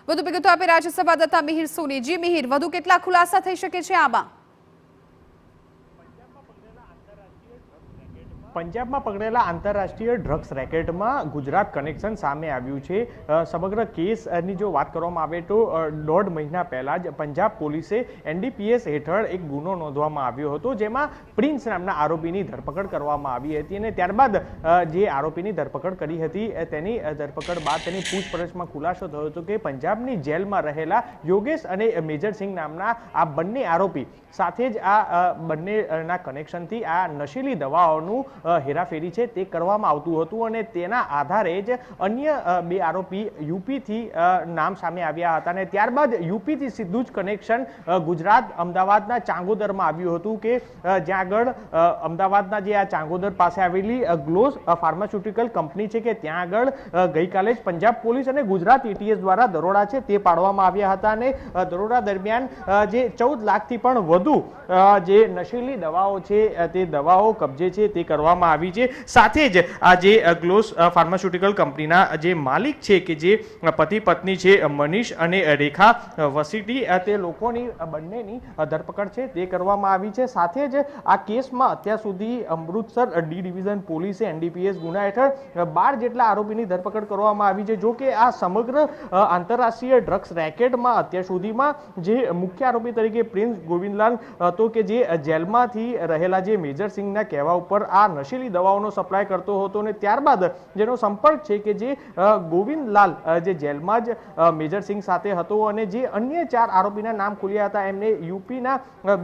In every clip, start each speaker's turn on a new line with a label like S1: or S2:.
S1: વધુ વિગતો આપી રહ્યા છે સંવાદદાતા મિહિર સોની। જી મિહિર, વધુ કેટલા ખુલાસા થઈ શકે છે આમાં?
S2: પંજાબમાં પકડેલા આંતરરાષ્ટ્રીય ડ્રગ્સ રેકેટમાં ગુજરાત કનેક્શન સામે આવ્યું છે। સમગ્ર કેસની જો વાત કરવામાં આવે તો 1.5 મહિના પહેલા જ પંજાબ પોલીસે NDPS હેઠળ એક ગુનો નોંધવામાં આવ્યો હતો, જેમાં પ્રિન્સ નામના આરોપીની ધરપકડ કરવામાં આવી હતી અને ત્યારબાદ જે આરોપીની ધરપકડ કરી હતી તેની ધરપકડ બાદ તેની પૂછપરછમાં ખુલાસો થયો હતો કે પંજાબની જેલમાં રહેલા યોગેશ અને મેજર સિંહ નામના આ બંને આરોપી સાથે જ આ બંનેના કનેક્શનથી આ નશીલી દવાઓનું હેરાફેરી છે તે કરવામાં આવતું હતું અને તેના આધારે જ અન્ય 2 આરોપી યુપીથી નામ સામે આવ્યા હતા અને ત્યારબાદ યુપીથી સીધું જ કનેક્શન ગુજરાત અમદાવાદના ચાંગોદરમાં આવ્યું હતું કે જ્યાં આગળ અમદાવાદના જે આ ચાંગોદર પાસે આવેલી ગ્લોસ ફાર્માસ્યુટિકલ કંપની છે કે ત્યાં આગળ ગઈકાલે જ પંજાબ પોલીસ અને ગુજરાત ATS દ્વારા દરોડા છે તે પાડવામાં આવ્યા હતા અને દરોડા દરમિયાન જે 14 લાખથી પણ વધુ જે નશીલી દવાઓ છે તે દવાઓ કબજે છે તે કરવામાં આવી છે। સાથે જ આ જે ગ્લોસ ફાર્માસ્યુટિકલ કંપનીના જે માલિક છે કે જે પતિ પત્ની છે મનીષ અને રેખા વસીટી, તે લોકોની બંનેની ધરપકડ છે તે કરવામાં આવી છે। સાથે જ આ કેસમાં અત્યાર સુધી અમૃતસર D ડિવિઝન પોલીસે NDPS ગુના હેઠળ 12 જેટલા આરોપીની ધરપકડ કરવામાં આવી છે। જો કે આ સમગ્ર આંતરરાષ્ટ્રીય ડ્રગ્સ રેકેટમાં અત્યાર સુધીમાં જે મુખ્ય આરોપી તરીકે પ્રિન્સ ગોવિંદલાલ હતો કે જે જેલમાંથી રહેલા જે મેજર સિંહના કહેવા ઉપર આ નશીલી દવાઓનો સપ્લાય કરતો હતો અને ત્યારબાદ જેનો સંપર્ક છે કે જે ગોવિંદલાલ જે જેલમાં જ મેજર સિંહ સાથે હતો અને જે અન્ય 4 આરોપીના નામ ખુલ્યા હતા એમને યુપીના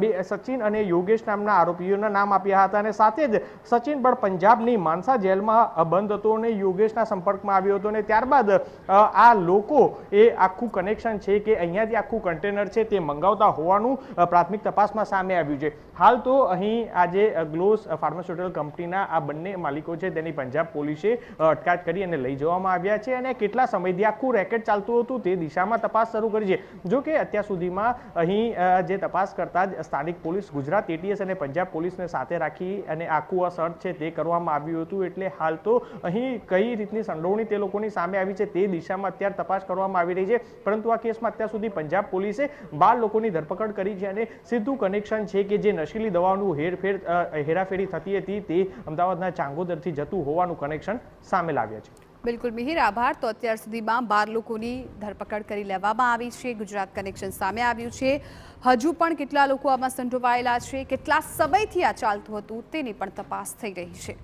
S2: 2 સચિન અને યોગેશ નામના આરોપીઓના નામ આપ્યા હતા અને સાથે જ સચિન પણ પંજાબની માનસા જેલમાં બંધ હતો અને યોગેશના સંપર્કમાં આવ્યો હતો અને ત્યારબાદ આ લોકો એ આખું કનેક્શન છે કે અહીંયાથી આખું કન્ટેનર છે તે મંગાવતા હોવાનું પ્રાથમિક તપાસમાં સામે આવ્યું છે। હાલ તો અહીં આજે ગ્લોસ ફાર્માસ્યુટિકલ કંપનીના આ બંને માલિકો છે તેની પંજાબ પોલીસે અટકાયત કરી અને લઈ જવામાં આવ્યા છે અને કેટલા સમયથી આખું રેકેટ ચાલતું હતું તે દિશામાં તપાસ શરૂ કરી છે। જો કે અત્યાર સુધીમાં અહીં જે તપાસ કરતા જ સ્થાનિક પોલીસ, ગુજરાત ATS અને પંજાબ પોલીસને સાથે રાખી અને આખું આ સર્ચ છે તે કરવામાં આવ્યું હતું, એટલે હાલ તો અહીં કઈ રીતની સંડોવણી તે લોકોની સામે આવી છે તે દિશામાં અત્યારે તપાસ કરવામાં આવી રહી છે। પરંતુ આ કેસમાં અત્યાર સુધી પંજાબ પોલીસે 12 લોકોની ધરપકડ કરી છે અને સીધું કનેક્શન છે કે જે નશીલી દવાઓનું હેરાફેરી થતી હતી તે અમદાવાદના ચાંગોદરથી જતું હોવાનું કનેક્શન સામે લાવ્યા છે।
S1: બિલકુલ મિહિર, આભાર। તો અત્યાર સુધીમાં 12 લોકોની ધરપકડ કરી લેવામાં આવી છે, ગુજરાત કનેક્શન સામે આવ્યું છે। હજુ પણ કેટલા લોકો આમાં સંડોવાયેલા છે, કેટલા સમયથી આ ચાલતું હતું તેની પણ તપાસ થઈ રહી છે।